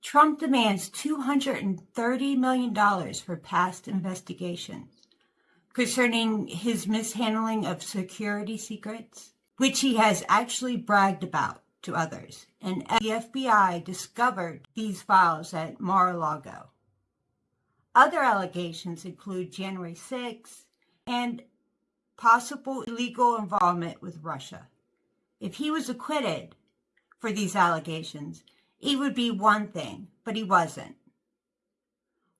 Trump demands $230 million for past investigations concerning his mishandling of security secrets, which he has actually bragged about to others. And the FBI discovered these files at Mar-a-Lago. Other allegations include January 6th and possible illegal involvement with Russia. If he was acquitted for these allegations, it would be one thing, but he wasn't.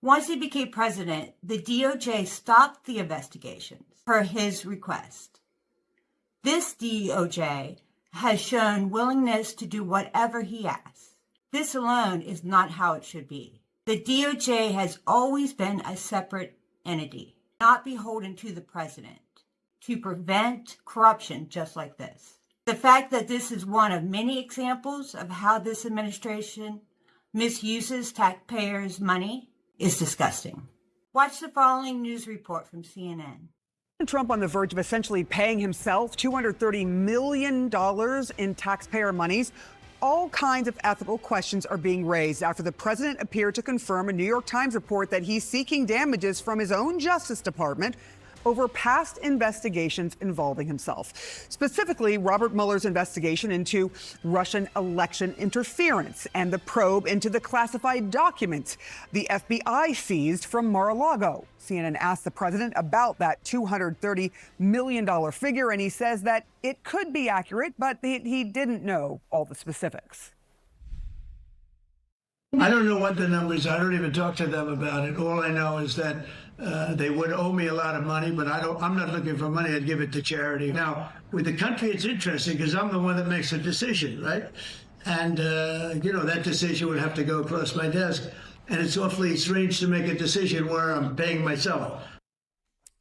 Once he became president, the DOJ stopped the investigations per his request. This DOJ has shown willingness to do whatever he asks. This alone is not how it should be. The DOJ has always been a separate entity, not beholden to the president, to prevent corruption just like this. The fact that this is one of many examples of how this administration misuses taxpayers' money is disgusting. Watch the following news report from CNN. Trump on the verge of essentially paying himself $230 million in taxpayer monies. All kinds of ethical questions are being raised after the president appeared to confirm a New York Times report that he's seeking damages from his own Justice Department over past investigations involving himself. Specifically, Robert Mueller's investigation into Russian election interference and the probe into the classified documents the FBI seized from Mar-a-Lago. CNN asked the president about that $230 million figure, and he says that it could be accurate, but he didn't know all the specifics. I don't know what the numbers are. I don't even talk to them about it. All I know is that they would owe me a lot of money, but I'm not looking for money. I'd give it to charity. Now, with the country, it's interesting because I'm the one that makes a decision, right? And, that decision would have to go across my desk. And it's awfully strange to make a decision where I'm paying myself.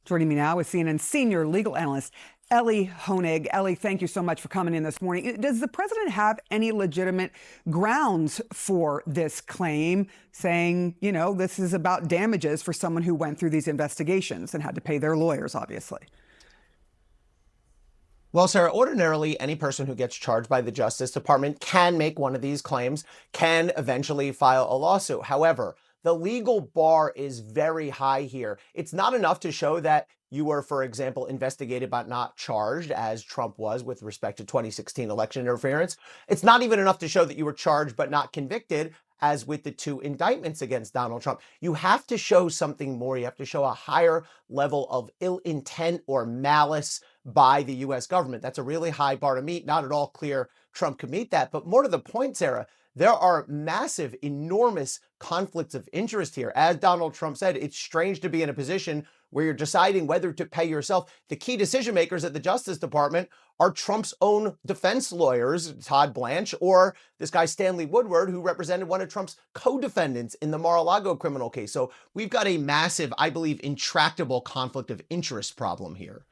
Joining me now is CNN senior legal analyst Ellie Honig. Ellie, thank you so much for coming in this morning. Does the president have any legitimate grounds for this claim, saying, this is about damages for someone who went through these investigations and had to pay their lawyers, obviously? Well, Sarah, ordinarily, any person who gets charged by the Justice Department can make one of these claims, can eventually file a lawsuit. However, the legal bar is very high here. It's not enough to show that you were, for example, investigated but not charged, as Trump was with respect to 2016 election interference. It's not even enough to show that you were charged but not convicted, as with the two indictments against Donald Trump. You have to show something more. You have to show a higher level of ill intent or malice by the U.S. government. That's a really high bar to meet. Not at all clear Trump could meet that. But more to the point, Sarah, there are massive, enormous conflicts of interest here. As Donald Trump said, it's strange to be in a position where you're deciding whether to pay yourself. The key decision makers at the Justice Department are Trump's own defense lawyers, Todd Blanche, or this guy Stanley Woodward, who represented one of Trump's co-defendants in the Mar-a-Lago criminal case. So we've got a massive, I believe, intractable conflict of interest problem here.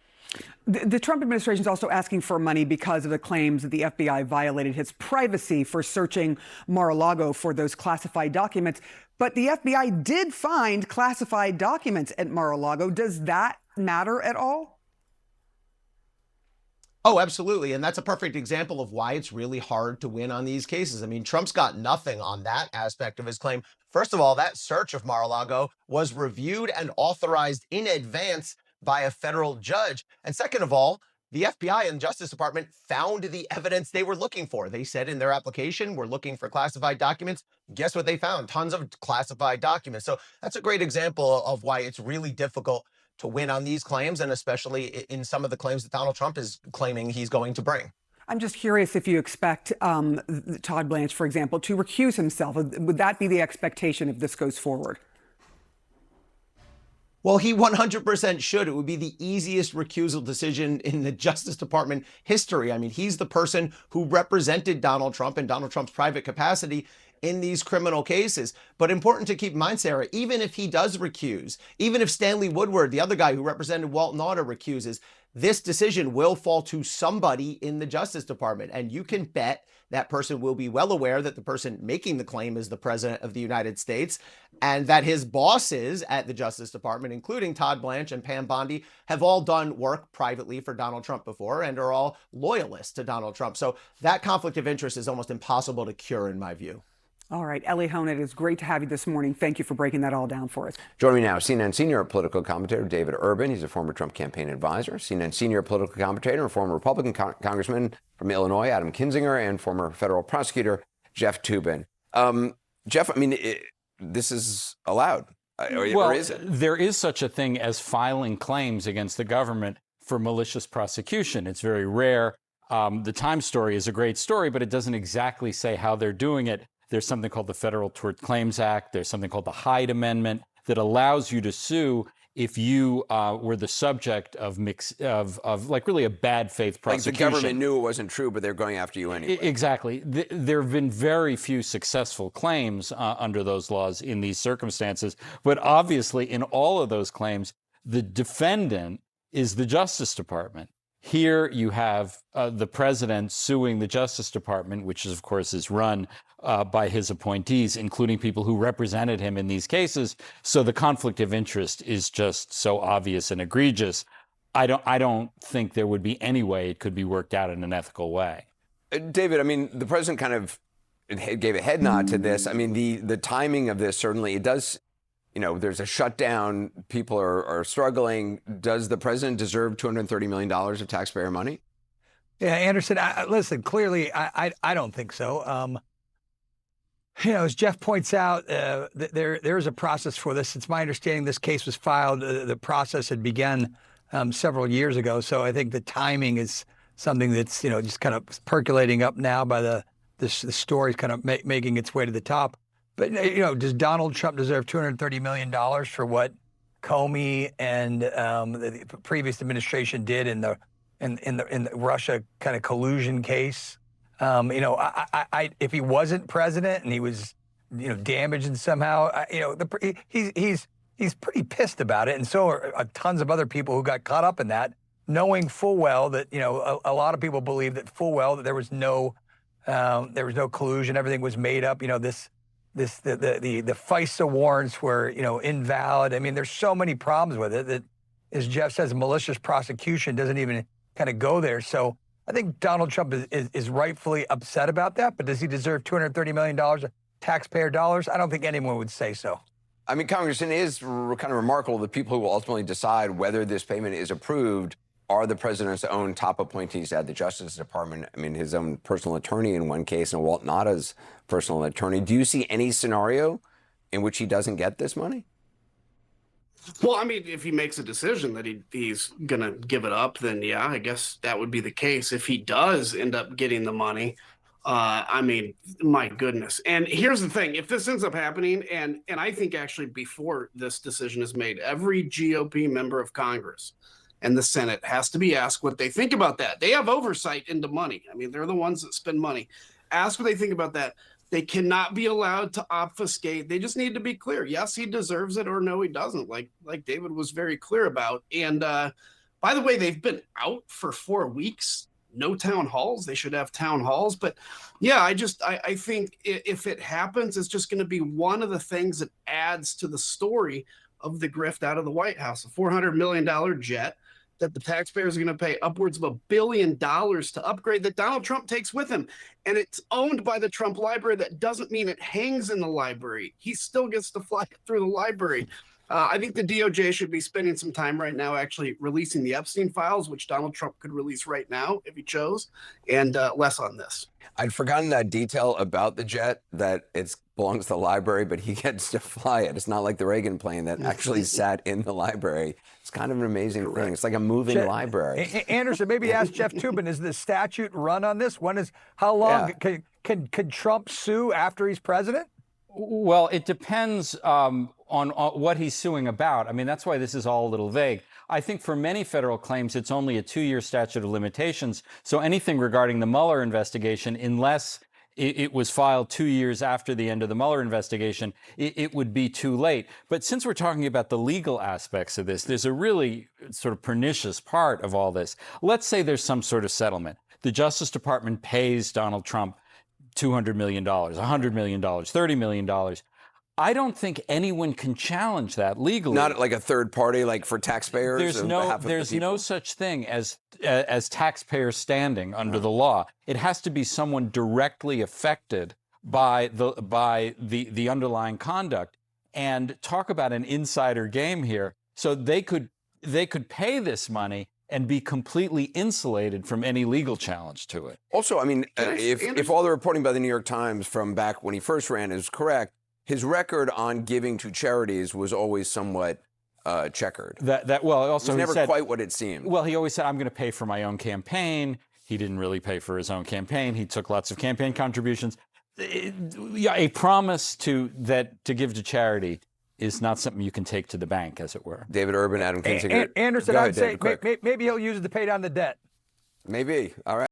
The Trump administration is also asking for money because of the claims that the FBI violated his privacy for searching Mar-a-Lago for those classified documents. But the FBI did find classified documents at Mar-a-Lago. Does that matter at all? Oh, absolutely. And that's a perfect example of why it's really hard to win on these cases. I mean, Trump's got nothing on that aspect of his claim. First of all, that search of Mar-a-Lago was reviewed and authorized in advance by a federal judge. And second of all, the FBI and Justice Department found the evidence they were looking for. They said in their application, we're looking for classified documents. Guess what they found? Tons of classified documents. So that's a great example of why it's really difficult to win on these claims, and especially in some of the claims that Donald Trump is claiming he's going to bring. I'm just curious if you expect Todd Blanche, for example, to recuse himself. Would that be the expectation if this goes forward? Well, he 100% should. It would be the easiest recusal decision in the Justice Department history. I mean, he's the person who represented Donald Trump in Donald Trump's private capacity in these criminal cases. But important to keep in mind, Sarah, even if he does recuse, even if Stanley Woodward, the other guy who represented Walton Auto, recuses, this decision will fall to somebody in the Justice Department. And you can bet that person will be well aware that the person making the claim is the president of the United States, and that his bosses at the Justice Department, including Todd Blanche and Pam Bondi, have all done work privately for Donald Trump before and are all loyalists to Donald Trump. So that conflict of interest is almost impossible to cure, in my view. All right, Ellie Hone, it is great to have you this morning. Thank you for breaking that all down for us. Joining me now, CNN senior political commentator David Urban. He's a former Trump campaign advisor. CNN senior political commentator and former Republican congressman from Illinois, Adam Kinzinger, and former federal prosecutor Jeff Toobin. Jeff, I mean, this is allowed, or is it? There is such a thing as filing claims against the government for malicious prosecution. It's very rare. The Times story is a great story, but it doesn't exactly say how they're doing it. There's something called the Federal Tort Claims Act. There's something called the Hyde Amendment that allows you to sue if you were the subject of like really a bad faith prosecution. Like the government knew it wasn't true, but they're going after you anyway. Exactly. There have been very few successful claims under those laws in these circumstances. But obviously, in all of those claims, the defendant is the Justice Department. Here you have the president suing the Justice Department, which is, of course, is run by his appointees, including people who represented him in these cases. So the conflict of interest is just so obvious and egregious. I don't think there would be any way it could be worked out in an ethical way. David, I mean, the president kind of gave a head nod to this. I mean, the timing of this, certainly, it does, you know, there's a shutdown. People are struggling. Does the president deserve $230 million of taxpayer money? Yeah, Anderson, listen, clearly, I don't think so. You know, as Jeff points out, there is a process for this. It's my understanding this case was filed, the process had begun several years ago. So I think the timing is something that's, you know, just kind of percolating up now by the story's kind of making its way to the top. But, you know, does Donald Trump deserve $230 million for what Comey and the previous administration did in the Russia kind of collusion case? You know, if he wasn't president and he was, you know, damaged and somehow, you know, he's pretty pissed about it, and so are tons of other people who got caught up in that, knowing full well that, you know, a lot of people believe that full well that there was no collusion, everything was made up. You know, the FISA warrants were, you know, invalid. I mean, there's so many problems with it that, as Jeff says, malicious prosecution doesn't even kind of go there. So I think Donald Trump is rightfully upset about that, but does he deserve $230 million of taxpayer dollars? I don't think anyone would say so. I mean, Congressman, it is kind of remarkable the people who will ultimately decide whether this payment is approved are the president's own top appointees at the Justice Department. I mean, his own personal attorney in one case and Walt Nada's personal attorney. Do you see any scenario in which he doesn't get this money? Well, I mean, if he makes a decision that he's going to give it up, then yeah, I guess that would be the case. If he does end up getting the money, I mean, my goodness. And here's the thing. If this ends up happening, and I think actually before this decision is made, every GOP member of Congress and the Senate has to be asked what they think about that. They have oversight into money. I mean, they're the ones that spend money. Ask what they think about that. They cannot be allowed to obfuscate. They just need to be clear. Yes, he deserves it, or no, he doesn't, like David was very clear about. And by the way, they've been out for 4 weeks. No town halls. They should have town halls. But yeah, I think if it happens, it's just going to be one of the things that adds to the story of the grift out of the White House. A $400 million jet that the taxpayers are going to pay upwards of $1 billion to upgrade, that Donald Trump takes with him. And it's owned by the Trump Library. That doesn't mean it hangs in the library. He still gets to fly through the library. I think the DOJ should be spending some time right now actually releasing the Epstein files, which Donald Trump could release right now if he chose, and less on this. I'd forgotten that detail about the jet, that it belongs to the library, but he gets to fly it. It's not like the Reagan plane that actually sat in the library. It's kind of an amazing thing. It's like a moving library. Anderson, maybe ask Jeff Toobin, is the statute run on this? How long can Trump sue after he's president? Well, it depends on what he's suing about. I mean, that's why this is all a little vague. I think for many federal claims, it's only a 2-year statute of limitations. So anything regarding the Mueller investigation, unless it was filed 2 years after the end of the Mueller investigation, it would be too late. But since we're talking about the legal aspects of this, there's a really sort of pernicious part of all this. Let's say there's some sort of settlement. The Justice Department pays Donald Trump $200 million, $100 million, $30 million. I don't think anyone can challenge that legally. Not like a third party, like for taxpayers. There's no such thing as taxpayer standing under the law. It has to be someone directly affected by the underlying conduct. And talk about an insider game here. So they could pay this money and be completely insulated from any legal challenge to it. Also, I mean, if all the reporting by the New York Times from back when he first ran is correct, his record on giving to charities was always somewhat checkered. Also, it was never said, quite what it seemed. Well, he always said, "I'm going to pay for my own campaign." He didn't really pay for his own campaign. He took lots of campaign contributions. A promise to give to charity is not something you can take to the bank, as it were. David Urban, Adam Kinzinger. Anderson, Go I'd ahead, say David, maybe he'll use it to pay down the debt. Maybe. All right.